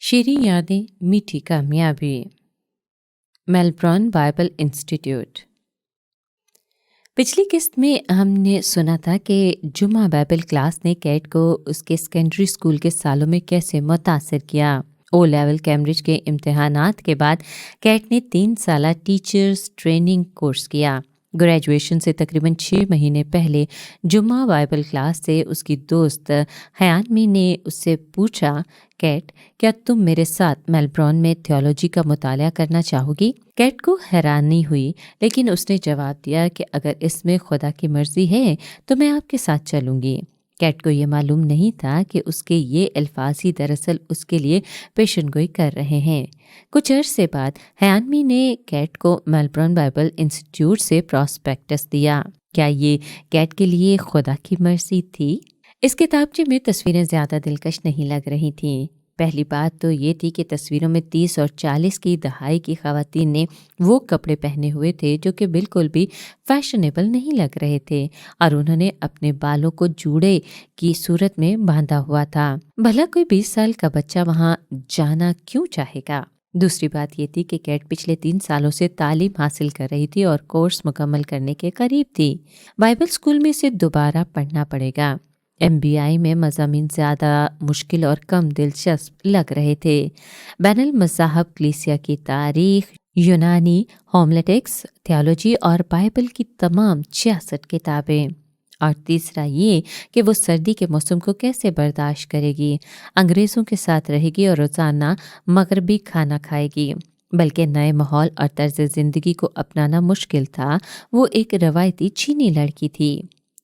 شیریں یادیں میٹھی کامیابی۔ Melbourne Bible institute. پچھلی قسط میں ہم نے سنا تھا کہ جمعہ بائبل کلاس نے کیٹ کو اس کے سیکنڈری اسکول کے سالوں میں کیسے متاثر کیا۔ او لیول کیمبرج کے امتحانات کے بعد کیٹ نے 3 سالہ ٹیچرز ٹریننگ کورس کیا۔ گریجویشن سے تقریباً 6 مہینے پہلے جمعہ بائبل کلاس سے اس کی دوست حیانمی نے اس سے پوچھا، کیٹ، کیا تم میرے ساتھ میلبورن میں تھیولوجی کا مطالعہ کرنا چاہو گی؟ کیٹ کو حیرانی ہوئی، لیکن اس نے جواب دیا کہ اگر اس میں خدا کی مرضی ہے تو میں آپ کے ساتھ چلوں گی۔ کیٹ کو یہ معلوم نہیں تھا کہ اس کے یہ الفاظ ہی دراصل اس کے لیے پیشن گوئی کر رہے ہیں۔ کچھ عرصے بعد حیانمی نے کیٹ کو میلبورن بائبل انسٹیٹیوٹ سے پراسپیکٹس دیا۔ کیا یہ کیٹ کے لیے خدا کی مرضی تھی؟ اس کتابچے میں تصویریں زیادہ دلکش نہیں لگ رہی تھیں۔ پہلی بات تو یہ تھی کہ تصویروں میں 30 اور 40 کی دہائی کی خواتین نے وہ کپڑے پہنے ہوئے تھے جو کہ بالکل بھی فیشنیبل نہیں لگ رہے تھے، اور انہوں نے اپنے بالوں کو جوڑے کی صورت میں باندھا ہوا تھا۔ بھلا کوئی 20 سال کا بچہ وہاں جانا کیوں چاہے گا؟ دوسری بات یہ تھی کہ کیٹ پچھلے 3 سالوں سے تعلیم حاصل کر رہی تھی اور کورس مکمل کرنے کے قریب تھی۔ بائبل اسکول میں اسے دوبارہ پڑھنا پڑے گا۔ MBI میں مضامین زیادہ مشکل اور کم دلچسپ لگ رہے تھے۔ بین المذاہب کلیسیا کی تاریخ، یونانی ہوملیٹکس، تھیولوجی اور بائبل کی تمام 66 کتابیں۔ اور تیسرا یہ کہ وہ سردی کے موسم کو کیسے برداشت کرے گی، انگریزوں کے ساتھ رہے گی اور روزانہ مغربی کھانا کھائے گی۔ بلکہ نئے ماحول اور طرز زندگی کو اپنانا مشکل تھا۔ وہ ایک روایتی چینی لڑکی تھی۔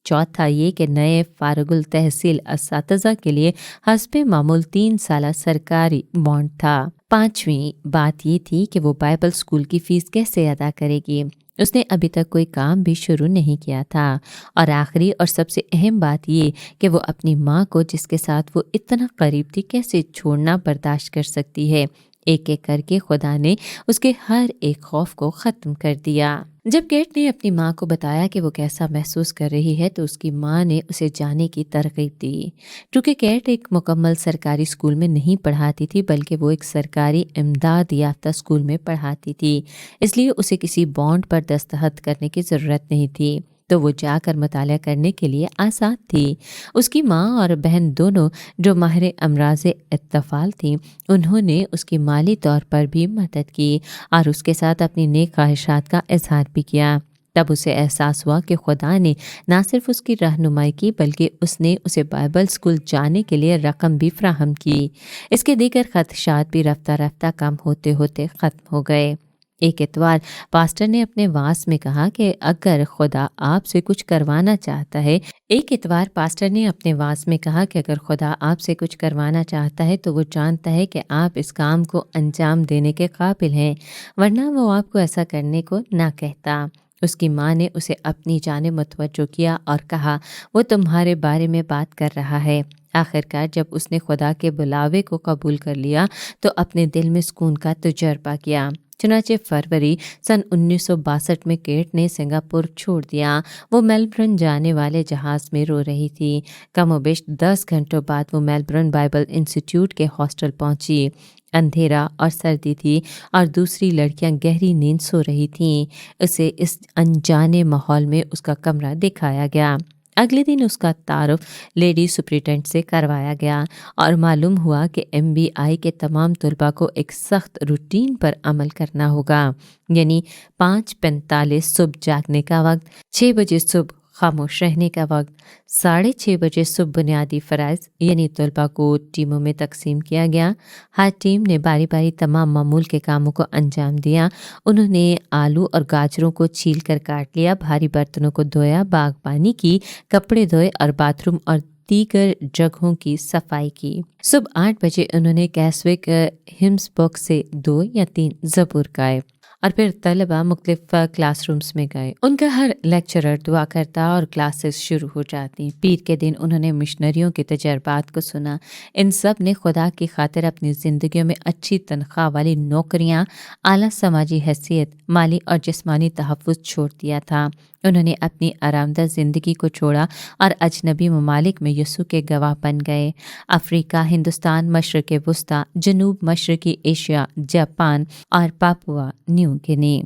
چوتھا یہ کہ نئے فارغ التحصیل اساتذہ کے لیے حسب معمول 3 سالہ سرکاری بانڈ تھا۔ پانچویں بات یہ تھی کہ وہ بائبل اسکول کی فیس کیسے ادا کرے گی۔ اس نے ابھی تک کوئی کام بھی شروع نہیں کیا تھا۔ اور آخری اور سب سے اہم بات یہ کہ وہ اپنی ماں کو، جس کے ساتھ وہ اتنا قریب تھی، کیسے چھوڑنا برداشت کر سکتی ہے۔ ایک ایک کر کے خدا نے اس کے ہر ایک خوف کو ختم کر دیا۔ جب کیٹ نے اپنی ماں کو بتایا کہ وہ کیسا محسوس کر رہی ہے تو اس کی ماں نے اسے جانے کی ترغیب دی۔ کیونکہ کیٹ ایک مکمل سرکاری اسکول میں نہیں پڑھاتی تھی، بلکہ وہ ایک سرکاری امداد یافتہ اسکول میں پڑھاتی تھی، اس لیے اسے کسی بانڈ پر دستخط کرنے کی ضرورت نہیں تھی، تو وہ جا کر مطالعہ کرنے کے لیے آزاد تھی۔ اس کی ماں اور بہن دونوں، جو ماہر امراض اطفال تھیں، انہوں نے اس کی مالی طور پر بھی مدد کی اور اس کے ساتھ اپنی نیک خواہشات کا اظہار بھی کیا۔ تب اسے احساس ہوا کہ خدا نے نہ صرف اس کی رہنمائی کی، بلکہ اس نے اسے بائبل اسکول جانے کے لیے رقم بھی فراہم کی۔ اس کے دیگر خدشات بھی رفتہ رفتہ کم ہوتے ہوتے ختم ہو گئے۔ ایک اتوار پاسٹر نے اپنے وعظ میں کہا کہ اگر خدا آپ سے کچھ کروانا چاہتا ہے تو وہ جانتا ہے کہ آپ اس کام کو انجام دینے کے قابل ہیں، ورنہ وہ آپ کو ایسا کرنے کو نہ کہتا۔ اس کی ماں نے اسے اپنی جانب متوجہ کیا اور کہا، وہ تمہارے بارے میں بات کر رہا ہے۔ آخرکار جب اس نے خدا کے بلاوے کو قبول کر لیا تو اپنے دل میں سکون کا تجربہ کیا۔ چنانچہ فروری سن 1962 میں کیٹ نے سنگاپور چھوڑ دیا۔ وہ میلبورن جانے والے جہاز میں رو رہی تھی۔ کم و بیش 10 گھنٹوں بعد وہ میلبورن بائبل انسٹیٹیوٹ کے ہاسٹل پہنچی۔ اندھیرا اور سردی تھی اور دوسری لڑکیاں گہری نیند سو رہی تھیں۔ اسے اس انجانے ماحول میں اس کا کمرہ دکھایا گیا۔ اگلے دن اس کا تعارف لیڈی سپرنٹینڈنٹ سے کروایا گیا اور معلوم ہوا کہ MBI کے تمام طلباء کو ایک سخت روٹین پر عمل کرنا ہوگا، یعنی 5:45 صبح جاگنے کا وقت، 6 بجے صبح خاموش رہنے کا وقت، 6:30 بجے صبح بنیادی فرائض، یعنی طلباء کو ٹیموں میں تقسیم کیا گیا۔ ہر ٹیم نے باری باری تمام معمول کے کاموں کو انجام دیا۔ انہوں نے آلو اور گاجروں کو چھیل کر کاٹ لیا، بھاری برتنوں کو دھویا، باغبانی کی، کپڑے دھوئے اور باتھ روم اور دیگر جگہوں کی صفائی کی۔ صبح 8 بجے انہوں نے کیسوک ہمس بک سے 2 یا 3 زبور گائے اور پھر طلباء مختلف کلاس رومز میں گئے۔ ان کا ہر لیکچرر دعا کرتا اور کلاسز شروع ہو جاتی۔ پیر کے دن انہوں نے مشنریوں کے تجربات کو سنا۔ ان سب نے خدا کی خاطر اپنی زندگیوں میں اچھی تنخواہ والی نوکریاں، اعلیٰ سماجی حیثیت، مالی اور جسمانی تحفظ چھوڑ دیا تھا۔ انہوں نے اپنی آرامدہ زندگی کو چھوڑا اور اجنبی ممالک میں یسوع کے گواہ بن گئے۔ افریقہ، ہندوستان، مشرق وسطیٰ، جنوب مشرقی ایشیا، جاپان اور پاپوا نیو گنی۔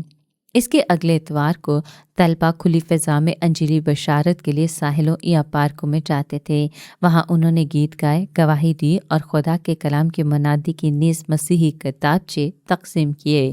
اس کے اگلے اتوار کو طلبہ کھلی فضا میں انجیلی بشارت کے لیے ساحلوں یا پارکوں میں جاتے تھے۔ وہاں انہوں نے گیت گائے، گواہی دی اور خدا کے کلام کی منادی کی نیز مسیحی کتابچے تقسیم کیے۔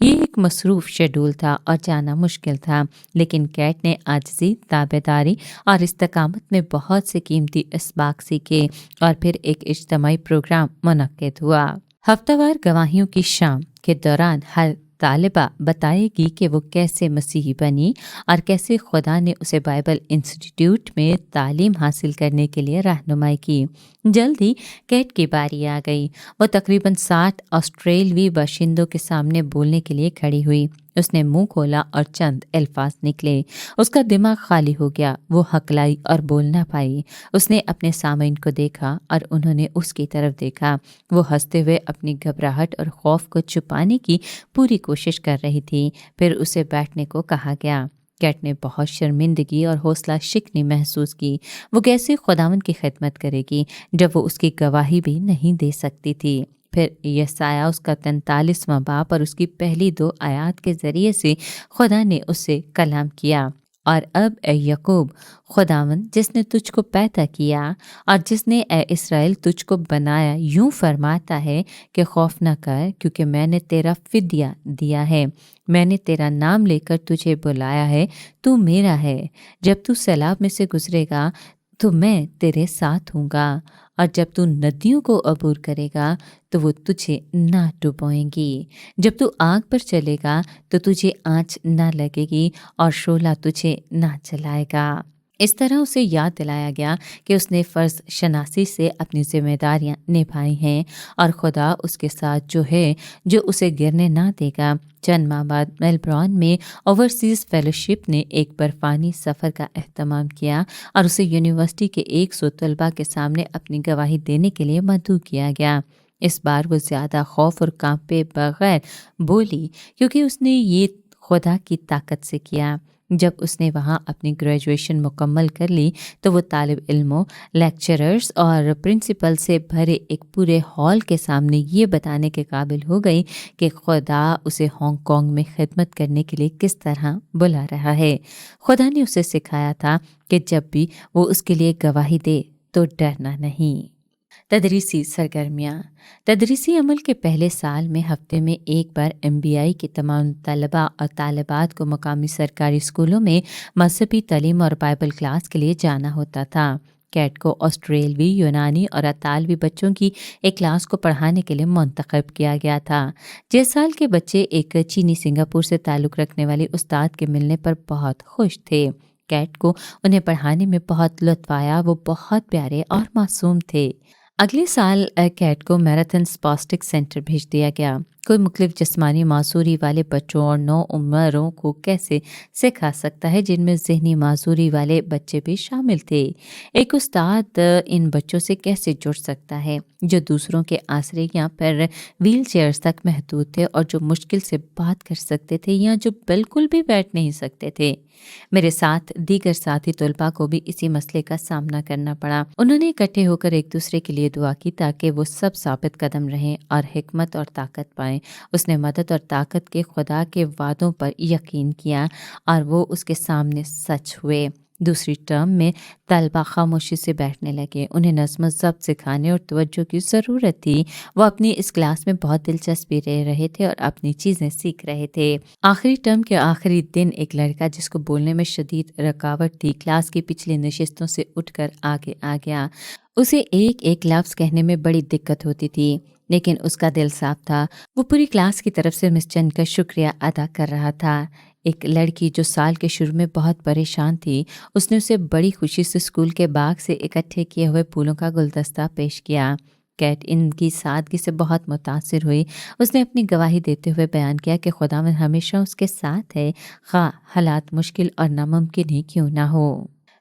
یہ ایک مصروف شیڈول تھا اور جانا مشکل تھا، لیکن کیٹ نے عاجزی، تابعداری اور استقامت میں بہت سے قیمتی اسباق سیکھے اور پھر ایک اجتماعی پروگرام منعقد ہوا۔ ہفتہ وار گواہیوں کی شام کے دوران ہر طالبہ بتائے گی کہ وہ کیسے مسیحی بنی اور کیسے خدا نے اسے بائبل انسٹیٹیوٹ میں تعلیم حاصل کرنے کے لیے رہنمائی کی۔ جلد ہی کیٹ کی باری آ گئی۔ وہ تقریباً 60 آسٹریلوی باشندوں کے سامنے بولنے کے لیے کھڑی ہوئی۔ اس نے منہ کھولا اور چند الفاظ نکلے۔ اس کا دماغ خالی ہو گیا۔ وہ ہکلائی اور بول نہ پائی۔ اس نے اپنے سامعین کو دیکھا اور انہوں نے اس کی طرف دیکھا۔ وہ ہنستے ہوئے اپنی گھبراہٹ اور خوف کو چھپانے کی پوری کوشش کر رہی تھی۔ پھر اسے بیٹھنے کو کہا گیا۔ کیٹ نے بہت شرمندگی اور حوصلہ شکنی محسوس کی۔ وہ کیسے خداوند کی خدمت کرے گی جب وہ اس کی گواہی بھی نہیں دے سکتی تھی؟ پھر یسایہ اس کا 43واں باب اور اس کی پہلی 2 آیات کے ذریعے سے خدا نے اس سے کلام کیا۔ اور اب اے یعقوب، خداوند جس نے تجھ کو پیدا کیا اور جس نے اے اسرائیل تجھ کو بنایا یوں فرماتا ہے کہ خوف نہ کر، کیونکہ میں نے تیرا فدیہ دیا ہے، میں نے تیرا نام لے کر تجھے بلایا ہے، تو میرا ہے۔ جب تو سیلاب میں سے گزرے گا تو میں تیرے ساتھ ہوں گا، اور جب تو ندیوں کو عبور کرے گا تو وہ تجھے نہ ڈبوئیں گی۔ جب تو آگ پر چلے گا تو تجھے آنچ نہ لگے گی اور شعلہ تجھے نہ جلائے گا۔ اس طرح اسے یاد دلایا گیا کہ اس نے فرض شناسی سے اپنی ذمہ داریاں نبھائی ہیں اور خدا اس کے ساتھ جو ہے، جو اسے گرنے نہ دے گا۔ چند ماہ بعد میلبورن میں اوورسیز فیلوشپ نے ایک برفانی سفر کا اہتمام کیا اور اسے یونیورسٹی کے 100 طلباء کے سامنے اپنی گواہی دینے کے لیے مدعو کیا گیا۔ اس بار وہ زیادہ خوف اور کانپے بغیر بولی، کیونکہ اس نے یہ خدا کی طاقت سے کیا۔ جب اس نے وہاں اپنی گریجویشن مکمل کر لی تو وہ طالب علموں، لیکچررز اور پرنسپل سے بھرے ایک پورے ہال کے سامنے یہ بتانے کے قابل ہو گئی کہ خدا اسے ہانگ کانگ میں خدمت کرنے کے لیے کس طرح بلا رہا ہے۔ خدا نے اسے سکھایا تھا کہ جب بھی وہ اس کے لیے گواہی دے تو ڈرنا نہیں۔ تدریسی سرگرمیاں۔ تدریسی عمل کے پہلے سال میں ہفتے میں ایک بار MBI کے تمام طلباء اور طالبات کو مقامی سرکاری اسکولوں میں مذہبی تعلیم اور بائبل کلاس کے لیے جانا ہوتا تھا۔ کیٹ کو آسٹریلوی، یونانی اور اطالوی بچوں کی ایک کلاس کو پڑھانے کے لیے منتخب کیا گیا تھا۔ 6 سال کے بچے ایک چینی سنگاپور سے تعلق رکھنے والی استاد کے ملنے پر بہت خوش تھے۔ کیٹ کو انہیں پڑھانے میں بہت لطف آیا۔ وہ بہت پیارے اور معصوم تھے۔ اگلے سال کیٹ کو میراتھن اسپاسٹک سینٹر بھیج دیا گیا۔ کوئی مختلف جسمانی معذوری والے بچوں اور نو عمروں کو کیسے سکھا سکتا ہے جن میں ذہنی معذوری والے بچے بھی شامل تھے؟ ایک استاد ان بچوں سے کیسے جڑ سکتا ہے جو دوسروں کے آسرے یا پھر ویل چیئرز تک محدود تھے اور جو مشکل سے بات کر سکتے تھے یا جو بالکل بھی بیٹھ نہیں سکتے تھے؟ میرے ساتھ دیگر ساتھی طلباء کو بھی اسی مسئلے کا سامنا کرنا پڑا۔ انہوں نے اکٹھے ہو کر ایک دوسرے کے لیے دعا کی تاکہ وہ سب ثابت قدم رہیں اور حکمت اور طاقت پائیں۔ اس نے مدد اور طاقت کے خدا کے وعدوں پر یقین کیا اور وہ اس کے سامنے سچ ہوئے۔ دوسری ٹرم میں طلباء خاموشی سے بیٹھنے لگے۔ انہیں نظم و ضبط سکھانے اور توجہ کی ضرورت تھی۔ وہ اپنی اس کلاس میں بہت دلچسپی لے رہے تھے اور اپنی چیزیں سیکھ رہے تھے۔ آخری ٹرم کے آخری دن ایک لڑکا جس کو بولنے میں شدید رکاوٹ تھی، کلاس کی پچھلی نشستوں سے اٹھ کر آگے آ گیا۔ اسے ایک ایک لفظ کہنے میں بڑی دقت ہوتی تھی، لیکن اس کا دل صاف تھا۔ وہ پوری کلاس کی طرف سے مس چن کا شکریہ ادا کر رہا تھا۔ ایک لڑکی جو سال کے شروع میں بہت پریشان تھی، اس نے اسے بڑی خوشی سے اسکول کے باغ سے اکٹھے کیے ہوئے پھولوں کا گلدستہ پیش کیا۔ کیٹ ان کی سادگی سے بہت متاثر ہوئی۔ اس نے اپنی گواہی دیتے ہوئے بیان کیا کہ خداوند ہمیشہ اس کے ساتھ ہے، خواہ حالات مشکل اور ناممکن ہی کیوں نہ ہو۔